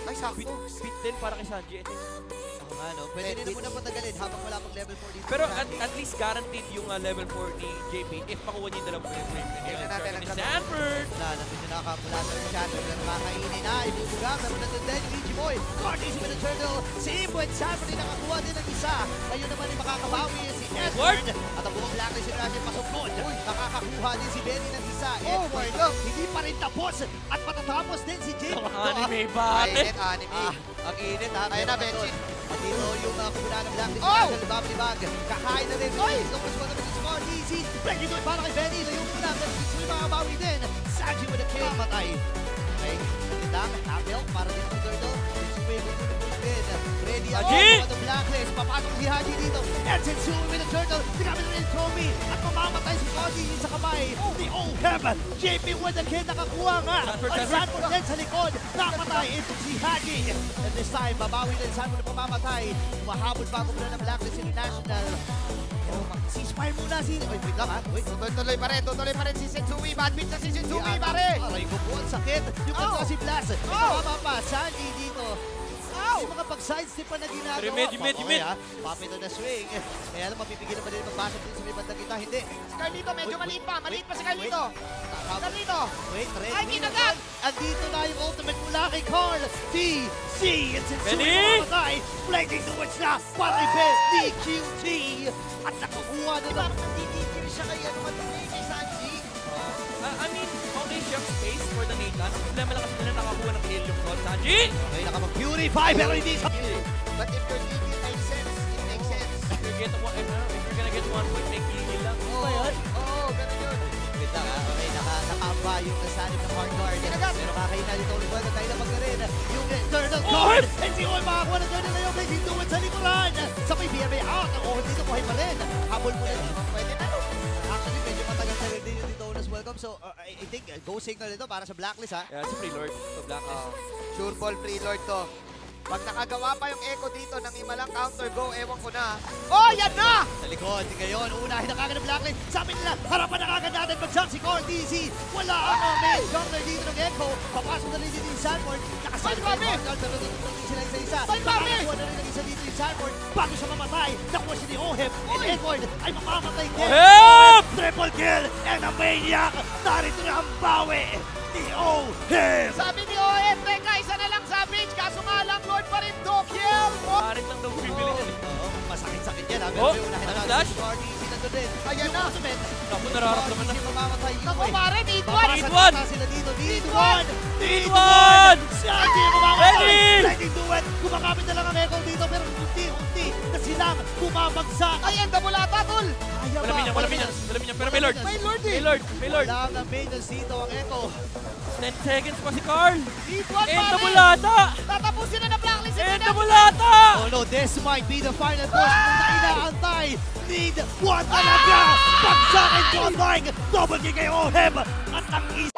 Ay, sakto. Fit din para kay Sanji. Ako nga, no? Pwede rin muna patagalin habang wala pang level 4 dito. Pero at least guaranteed yung level 4 ni JP if makuha niya yung dalawang frame. Tingnan natin ang Sanford! Wala, nandun yung nakakapula sa Shattered na nakakainin na. Ibubuga, pero nandun din yung Ichi Boy. Cortis with the turtle. Si Imbo at Sanford nakakuha din ng isa. Ngayon naman ay makakabawi si Edward. At ang buong blacklist si Rajan pasukod. Nakakakuha din si Benny ng isa. Edward, hindi pa rin tapos. At matatapos din si JP. Anime bate! Anime. Ang init ha. Ayun na, Benji. At dito yung kumula ng blacklist si Rajan. Libab-libag. Kakain na rin. Lucas mo naman si Score. Easy. Breaking to it para kay Benny. Layo muna. Pero si makabawi din. Sanji with a kill. Matay. Okay. Lang. Apple. Para din sa turtle. Sensui magtulog din. Ready ako. Sa blacklist. Papatong si Haji dito. And Sensui with a turtle. Tinamit na rin Toby. At mamamatay si Koji sa kamay. The Oheb. JP with the kill. Nakakuha nga. At Sanford din sa likod. Nakapatay. Ito si Haji. And this time, babawi din. Sanford na pamamatay. Mahabol bago muna ng blacklist international. Ceasefire muna si... Wait lang ha. Wait. Tuloy pa rin si Sensui. Bad beat na si Sensui, pare. Aray ko po, ang sakit. Yung kanta si Blast. Mababa pa. Sanji dito. Yung mga pag-sidestep pa na ginagawa. Mid. Papito na swing. Kaya alam, mapipigilan pa din magbasag din sa may bandang kita. Hindi. Si Carlito, medyo maliit pa. Maliit pa si Carlito. Carlito. Wait, ready. Ay, kinagat! Andito na yung ultimate mula kay Carl. DC. And since Benny! mamatay, flanking towards na. Para kay Ben. DQT. At nakakuha na lang. Nandidikil siya kay kay Sanji. I mean, okay siyang space for the Nathan. Ang problema lang kasi nila nakakuha ng kill yung Gold Sanji! Okay, nakapag-purify pero hindi sa... But if your DQ makes sense, it makes sense. If you're gonna get 1 point, make kill lang. Ano ba yun? Oo, ganun yun. Wait lang ha. Okay, nakaamba yung nasanib ng hard guard. Pero kakain na dito ulit. Tayo na mag rin. Yung turtle guard. And si Oy makakuha ng turtle na yung making do it sa likuran. Sa may BMA out. Ang Oy dito buhay pa rin. Habol mo na. Pwede na. Actually, medyo matagal-tagal din yung Ditonas welcome. So, I think go signal ito para sa blacklist ha. Yeah, si Freelord. So, Blacklist. Sure ball, Freelord to. Pag nakagawa pa yung echo dito ng imalang counter go, ewan ko na. Oh, yan na! Sa likod, ngayon, unahin na kagad ng blacklist. Sabi nila, harapan na kagad natin mag-jump si Core DC. Wala ang main jungler dito ng Echo. Papasok na rin dito yung Sanford. Nakasalit pa yung hardguard, pero nagtutuloy sila isa-isa. Nakakuha na rin ng isa dito yung Sanford. Bago siya mamatay, nakuha siya ni Oheb. And Edward ay mamamatay din. Oheb! Triple kill and a maniac. Narito na ang bawi ni Oheb. Sabi ni OF, teka, isa na lang savage. Kaso nga lang, Lord pa rin, kill. Parit lang daw bibili niya. Masakit-sakit yan ha. Oh, Pero unahin na ano natin flash? si Core DC nandun din. Ayan na. Naku, nararamdaman na. Naku, pare, need one. Need one. Sila dito. Need one. one. Need one! Sanji kumamatay. Ready! Lightning duet. Kumakapit na lang ang Echo dito pero unti-unti na silang bumabagsak. Ay, ang dabulata, tol. Wala minyan. Pero may Lord. May Lord eh. May Lord. Wala na maintenance dito ang Echo. 10 seconds pa si Carl. Need one, And the pare. bulata! Tatapusin na na blacklist. And the bulata! Oh no, this might be the final push. Punta inaantay. Need one talaga. Pagsakin to online. Double kick kay Oheb. At ang isa.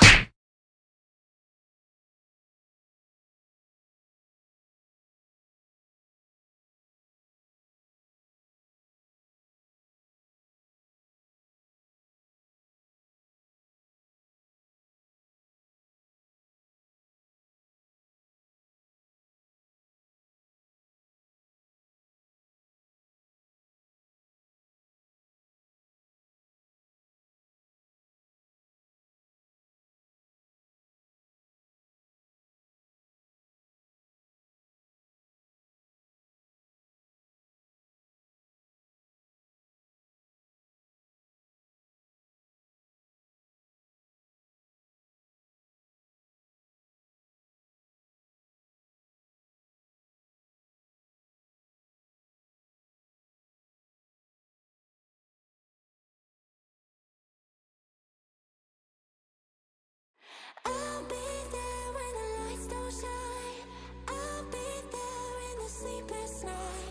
I'll be there when the lights don't shine. I'll be there in the sleepless night.